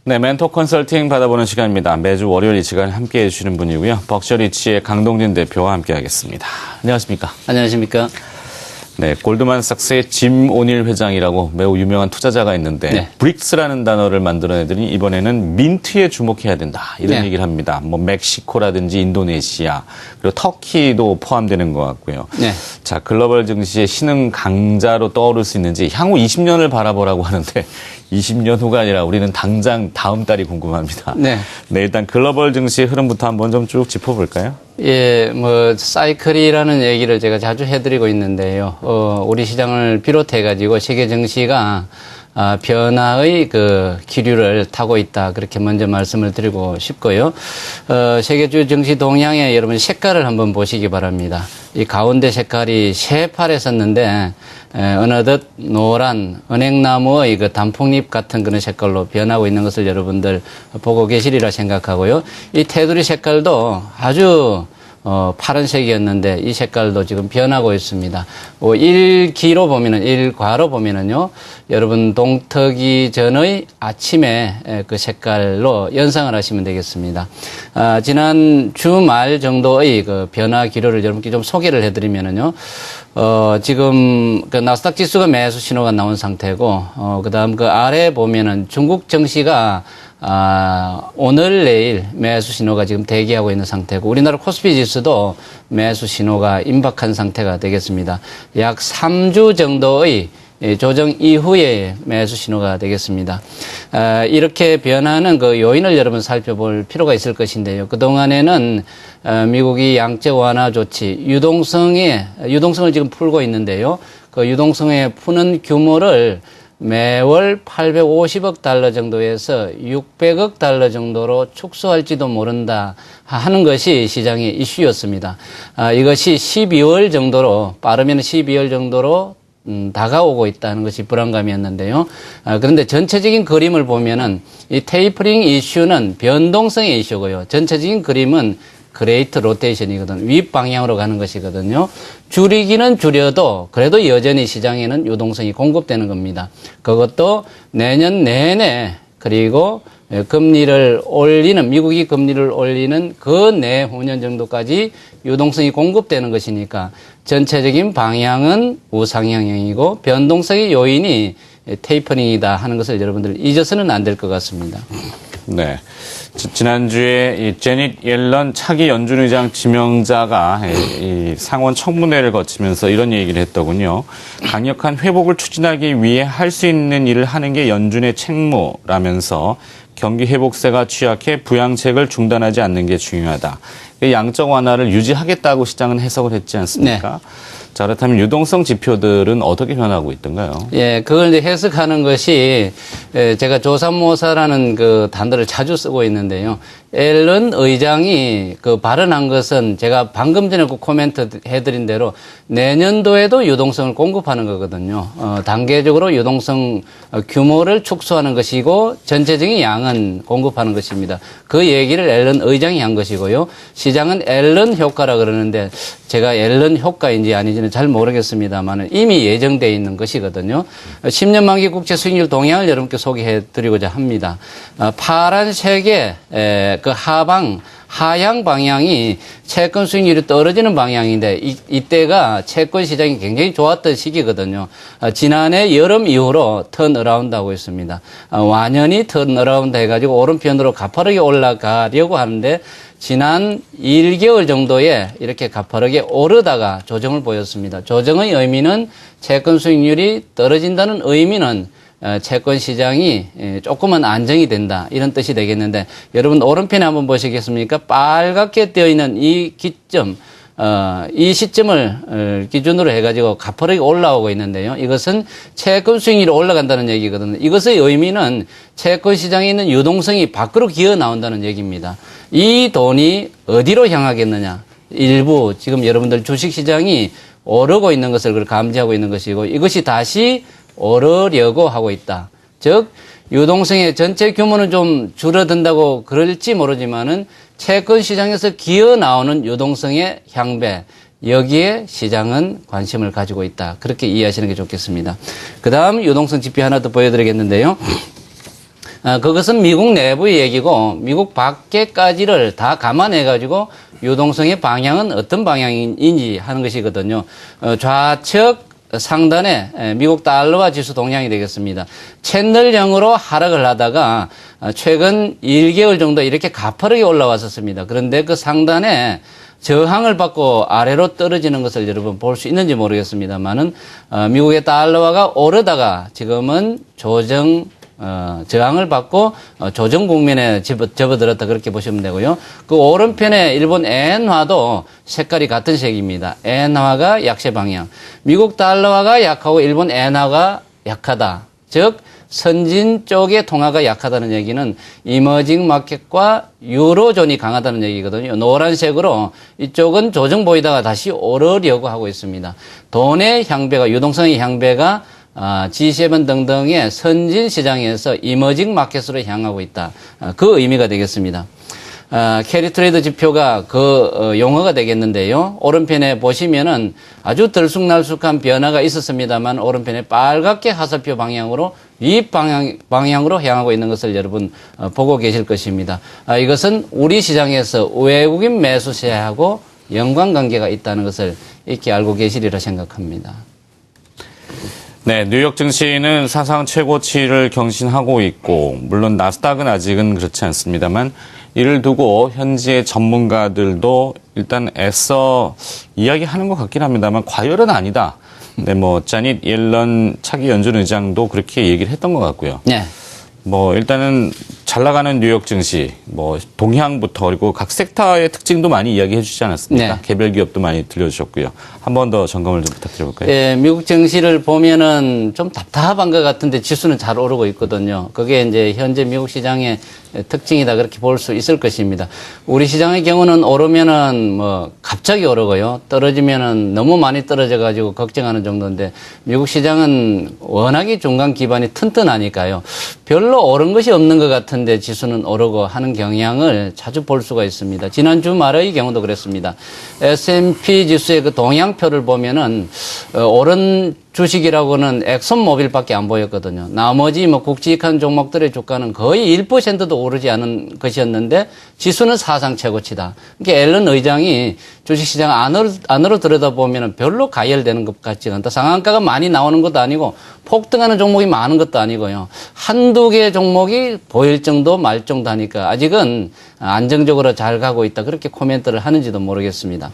네, 멘토 컨설팅 받아보는 시간입니다. 매주 월요일 이 시간 함께해 주시는 분이고요. 벅셔리치의 강동진 대표와 함께하겠습니다. 안녕하십니까? 안녕하십니까? 네, 골드만삭스의 짐 오닐 회장이라고 매우 유명한 투자자가 있는데 네. 브릭스라는 단어를 만들어내더니 이번에는 민트에 주목해야 된다 이런 네. 얘기를 합니다. 뭐 멕시코라든지 인도네시아 그리고 터키도 포함되는 것 같고요. 네. 자, 글로벌 증시의 신흥 강자로 떠오를 수 있는지 향후 20년을 바라보라고 하는데 20년 후가 아니라 우리는 당장 다음 달이 궁금합니다. 네. 네, 일단 글로벌 증시의 흐름부터 한번 좀 쭉 짚어볼까요? 예, 사이클이라는 얘기를 제가 자주 해드리고 있는데요. 우리 시장을 비롯해가지고 세계 증시가 변화의 그 기류를 타고 있다. 그렇게 먼저 말씀을 드리고 싶고요. 세계주 증시 동향에 여러분 색깔을 한번 보시기 바랍니다. 이 가운데 색깔이 새파랬었는데, 어느덧 노란 은행나무의 그 단풍잎 같은 그런 색깔로 변하고 있는 것을 여러분들 보고 계시리라 생각하고요. 이 테두리 색깔도 아주 파란색이었는데 이 색깔도 지금 변하고 있습니다. 1기로 보면은, 1과로 보면은요, 여러분 동트기 전의 아침에 그 색깔로 연상을 하시면 되겠습니다. 지난 주말 정도의 그 변화 기류를 여러분께 좀 소개를 해드리면은요, 지금 그 나스닥 지수가 매수 신호가 나온 상태고, 그 다음 그 아래 보면은 중국 증시가 오늘 내일 매수 신호가 지금 대기하고 있는 상태고 우리나라 코스피 지수도 매수 신호가 임박한 상태가 되겠습니다. 약 3주 정도의 조정 이후에 매수 신호가 되겠습니다. 이렇게 변하는 그 요인을 여러분 살펴볼 필요가 있을 것인데요. 그동안에는 미국이 양적 완화 조치, 유동성을 지금 풀고 있는데요. 그 유동성에 푸는 규모를 매월 850억 달러 정도에서 600억 달러 정도로 축소할지도 모른다 하는 것이 시장의 이슈였습니다. 이것이 12월 정도로, 빠르면 12월 정도로 다가오고 있다는 것이 불안감이었는데요. 그런데 전체적인 그림을 보면은 이 테이퍼링 이슈는 변동성의 이슈고요. 전체적인 그림은 그레이트 로테이션이거든. 윗방향으로 가는 것이거든요. 줄이기는 줄여도 그래도 여전히 시장에는 유동성이 공급되는 겁니다. 그것도 내년 내내 그리고 금리를 올리는, 미국이 금리를 올리는 그 내후년 정도까지 유동성이 공급되는 것이니까 전체적인 방향은 우상향형이고 변동성의 요인이 테이퍼링이다 하는 것을 여러분들 잊어서는 안 될 것 같습니다. 네. 지난주에 이 제닛 옐런 차기 연준의장 지명자가 이 상원 청문회를 거치면서 이런 얘기를 했더군요. 강력한 회복을 추진하기 위해 할 수 있는 일을 하는 게 연준의 책무라면서 경기 회복세가 취약해 부양책을 중단하지 않는 게 중요하다. 양적 완화를 유지하겠다고 시장은 해석을 했지 않습니까? 네. 자, 그렇다면 유동성 지표들은 어떻게 변하고 있던가요? 예, 그걸 이제 해석하는 것이 제가 조삼모사라는 그 단어를 자주 쓰고 있는데요. 앨런 의장이 그 발언한 것은 제가 방금 전에 그 코멘트 해드린 대로 내년도에도 유동성을 공급하는 거거든요. 단계적으로 유동성 규모를 축소하는 것이고 전체적인 양은 공급하는 것입니다. 그 얘기를 앨런 의장이 한 것이고요. 시장은 앨런 효과라 그러는데 제가 앨런 효과인지 아닌지는 잘 모르겠습니다만 이미 예정되어 있는 것이거든요. 10년 만기 국채 수익률 동향을 여러분께 소개해 드리고자 합니다. 파란색의 그 하향 방향이 채권 수익률이 떨어지는 방향인데 이때가 채권 시장이 굉장히 좋았던 시기거든요. 지난해 여름 이후로 턴어라운드 하고 있습니다. 완연히 턴어라운드 해가지고 오른편으로 가파르게 올라가려고 하는데 지난 1개월 정도에 이렇게 가파르게 오르다가 조정을 보였습니다. 조정의 의미는 채권 수익률이 떨어진다는 의미는 채권 시장이 조금은 안정이 된다 이런 뜻이 되겠는데 여러분 오른편에 한번 보시겠습니까? 빨갛게 되어 있는 이 기점 이 시점을 기준으로 해가지고 가파르게 올라오고 있는데요. 이것은 채권 수익률이 올라간다는 얘기거든요. 이것의 의미는 채권 시장에 있는 유동성이 밖으로 기어 나온다는 얘기입니다. 이 돈이 어디로 향하겠느냐? 일부 지금 여러분들 주식시장이 오르고 있는 것을 감지하고 있는 것이고 이것이 다시 오르려고 하고 있다. 즉 유동성의 전체 규모는 좀 줄어든다고 그럴지 모르지만은 채권 시장에서 기어 나오는 유동성의 향배 여기에 시장은 관심을 가지고 있다. 그렇게 이해하시는 게 좋겠습니다. 그 다음 유동성 지표 하나 더 보여드리겠는데요. 그것은 미국 내부의 얘기고 미국 밖에까지를 다 감안해가지고 유동성의 방향은 어떤 방향인지 하는 것이거든요. 좌측 상단에 미국 달러화 지수 동향이 되겠습니다. 채널형으로 하락을 하다가 최근 1개월 정도 이렇게 가파르게 올라왔었습니다. 그런데 그 상단에 저항을 받고 아래로 떨어지는 것을 여러분 볼 수 있는지 모르겠습니다만은 미국의 달러화가 오르다가 지금은 저항을 받고 조정 국면에 접어들었다 그렇게 보시면 되고요. 그 오른편에 일본 엔화도 색깔이 같은 색입니다. 엔화가 약세 방향. 미국 달러화가 약하고 일본 엔화가 약하다. 즉 선진 쪽의 통화가 약하다는 얘기는 이머징 마켓과 유로존이 강하다는 얘기거든요. 노란색으로 이쪽은 조정 보이다가 다시 오르려고 하고 있습니다. 돈의 향배가 유동성의 향배가 G7 등등의 선진 시장에서 이머징 마켓으로 향하고 있다. 그 의미가 되겠습니다. 캐리 트레이드 지표가 용어가 되겠는데요. 오른편에 보시면은 아주 들쑥날쑥한 변화가 있었습니다만 오른편에 빨갛게 화살표 방향으로 위 방향으로 향하고 있는 것을 여러분 보고 계실 것입니다. 이것은 우리 시장에서 외국인 매수세하고 연관관계가 있다는 것을 익히 알고 계시리라 생각합니다. 네, 뉴욕 증시는 사상 최고치를 경신하고 있고 물론 나스닥은 아직은 그렇지 않습니다만 이를 두고 현지의 전문가들도 일단 애써 이야기하는 것 같긴 합니다만 과열은 아니다. 네, 자닛 옐런 차기 연준 의장도 그렇게 얘기를 했던 것 같고요. 네. 일단은 잘 나가는 뉴욕 증시, 동향부터 그리고 각 섹터의 특징도 많이 이야기해 주시지 않았습니까? 네. 개별 기업도 많이 들려주셨고요. 한 번 더 점검을 좀 부탁드려볼까요? 예, 미국 증시를 보면은 좀 답답한 것 같은데 지수는 잘 오르고 있거든요. 그게 이제 현재 미국 시장의 특징이다 그렇게 볼 수 있을 것입니다. 우리 시장의 경우는 오르면은 갑자기 오르고요. 떨어지면은 너무 많이 떨어져 가지고 걱정하는 정도인데 미국 시장은 워낙에 중간 기반이 튼튼하니까요. 별로 오른 것이 없는 것 같은데 지수는 오르고 하는 경향을 자주 볼 수가 있습니다. 지난 주말의 경우도 그랬습니다. S&P 지수의 그 동향표를 보면은 오른 주식이라고는 엑슨모빌밖에 안 보였거든요. 나머지 굵직한 종목들의 주가는 거의 1%도 오르지 않은 것이었는데 지수는 사상 최고치다. 그러니까 앨런 의장이 주식시장 안으로 들여다보면 별로 가열되는 것 같지 않다. 상한가가 많이 나오는 것도 아니고 폭등하는 종목이 많은 것도 아니고요. 한두 개 종목이 보일 정도 말 정도 하니까 아직은 안정적으로 잘 가고 있다. 그렇게 코멘트를 하는지도 모르겠습니다.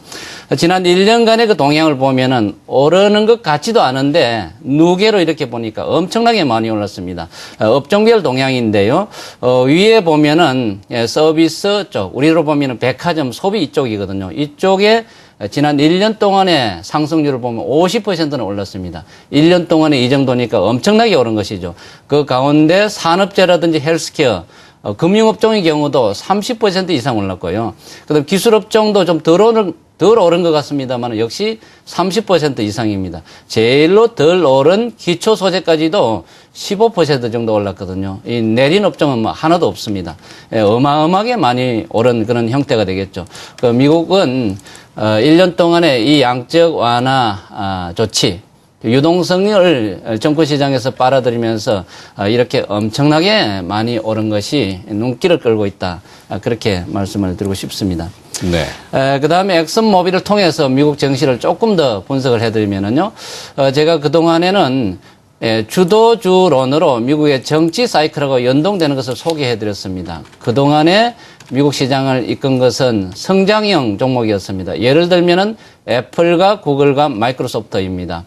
지난 1년간의 그 동향을 보면은 오르는 것 같지도 않은데 누계로 이렇게 보니까 엄청나게 많이 올랐습니다. 업종별 동향인데요. 위에 보면은 서비스 쪽, 우리로 보면은 백화점 소비 이쪽이거든요. 이쪽에 지난 1년 동안의 상승률을 보면 50%는 올랐습니다. 1년 동안에 이 정도니까 엄청나게 오른 것이죠. 그 가운데 산업재라든지 헬스케어, 금융업종의 경우도 30% 이상 올랐고요. 그다음 기술업종도 좀 덜 오른 것 같습니다만 역시 30% 이상입니다. 제일로 덜 오른 기초 소재까지도 15% 정도 올랐거든요. 이 내린 업종은 하나도 없습니다. 어마어마하게 많이 오른 그런 형태가 되겠죠. 미국은 1년 동안에 이 양적 완화 조치, 유동성을 정부시장에서 빨아들이면서 이렇게 엄청나게 많이 오른 것이 눈길을 끌고 있다. 그렇게 말씀을 드리고 싶습니다. 네. 그 다음에 엑슨모빌을 통해서 미국 증시를 조금 더 분석을 해드리면은요, 제가 그동안에는 주도주론으로 미국의 정치 사이클하고 연동되는 것을 소개해드렸습니다. 그동안에 미국 시장을 이끈 것은 성장형 종목이었습니다. 예를 들면은 애플과 구글과 마이크로소프트입니다.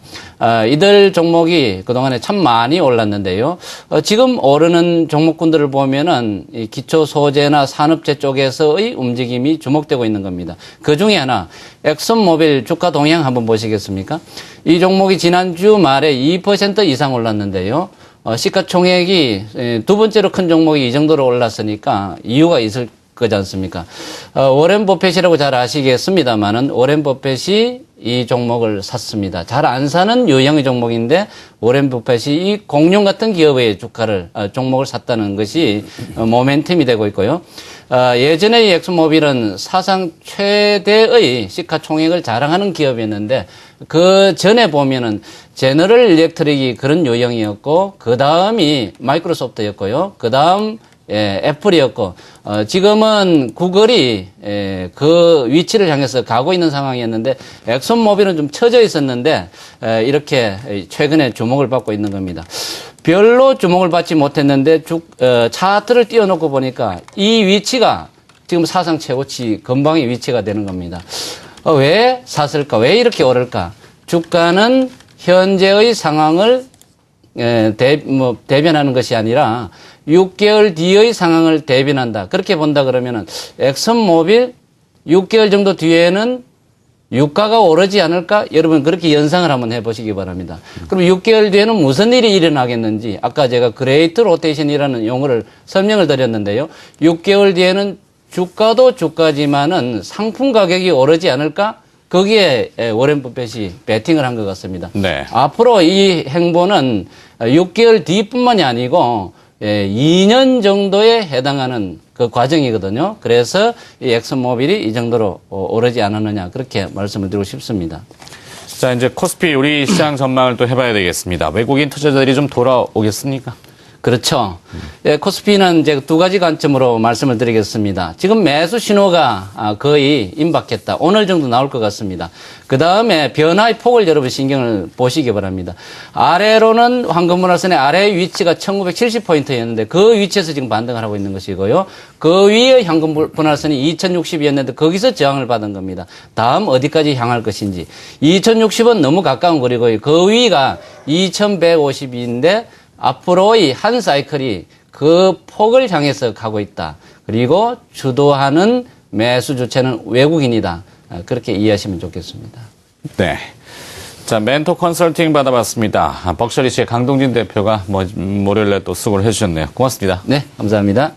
이들 종목이 그동안에 참 많이 올랐는데요. 지금 오르는 종목군들을 보면은 이 기초 소재나 산업재 쪽에서의 움직임이 주목되고 있는 겁니다. 그 중에 하나, 엑슨모빌 주가 동향 한번 보시겠습니까? 이 종목이 지난주 말에 2% 이상 올랐는데요. 시가총액이 두 번째로 큰 종목이 이 정도로 올랐으니까 이유가 있을 거지 않습니까? 워렌 버핏이라고 잘 아시겠습니다만은 워렌 버핏이 이 종목을 샀습니다. 잘 안 사는 유형의 종목인데 워렌 버핏이 이 공룡 같은 기업의 종목을 샀다는 것이 모멘텀이 되고 있고요. 예전에 이 엑슨모빌은 사상 최대의 시가총액을 자랑하는 기업이었는데 그 전에 보면은 제너럴 일렉트릭이 그런 유형이었고 그 다음이 마이크로소프트였고요. 그 다음 애플이었고 지금은 구글이 그 위치를 향해서 가고 있는 상황이었는데 엑슨모빌은 좀 처져 있었는데 이렇게 최근에 주목을 받고 있는 겁니다. 별로 주목을 받지 못했는데 차트를 띄워놓고 보니까 이 위치가 지금 사상 최고치 근방의 위치가 되는 겁니다. 왜 샀을까? 왜 이렇게 오를까? 주가는 현재의 상황을 대변하는 것이 아니라 6개월 뒤의 상황을 대변한다. 그렇게 본다 그러면은 엑슨모빌 6개월 정도 뒤에는 유가가 오르지 않을까? 여러분 그렇게 연상을 한번 해보시기 바랍니다. 그럼 6개월 뒤에는 무슨 일이 일어나겠는지 아까 제가 그레이트 로테이션이라는 용어를 설명을 드렸는데요. 6개월 뒤에는 주가도 주가지만은 상품 가격이 오르지 않을까? 거기에 워렌 버핏이 베팅을 한 것 같습니다. 네. 앞으로 이 행보는 6개월 뒤뿐만이 아니고 2년 정도에 해당하는 그 과정이거든요. 그래서 이 엑슨모빌이 이 정도로 오르지 않았느냐 그렇게 말씀을 드리고 싶습니다. 자, 이제 코스피 우리 시장 전망을 또 해봐야 되겠습니다. 외국인 투자자들이 좀 돌아오겠습니까? 그렇죠. 코스피는 이제 두 가지 관점으로 말씀을 드리겠습니다. 지금 매수 신호가 거의 임박했다. 오늘 정도 나올 것 같습니다. 그 다음에 변화의 폭을 여러분 신경을 보시기 바랍니다. 아래로는 황금분할선의 아래 위치가 1970포인트였는데 그 위치에서 지금 반등을 하고 있는 것이고요. 그 위에 황금분할선이 2060이었는데 거기서 저항을 받은 겁니다. 다음 어디까지 향할 것인지. 2060은 너무 가까운 거리고요. 그 위가 2152인데 앞으로의 한 사이클이 그 폭을 향해서 가고 있다. 그리고 주도하는 매수 주체는 외국인이다. 그렇게 이해하시면 좋겠습니다. 네. 자, 멘토 컨설팅 받아봤습니다. 벅셔리 씨의 강동진 대표가 월요일에 또 수고를 해주셨네요. 고맙습니다. 네, 감사합니다.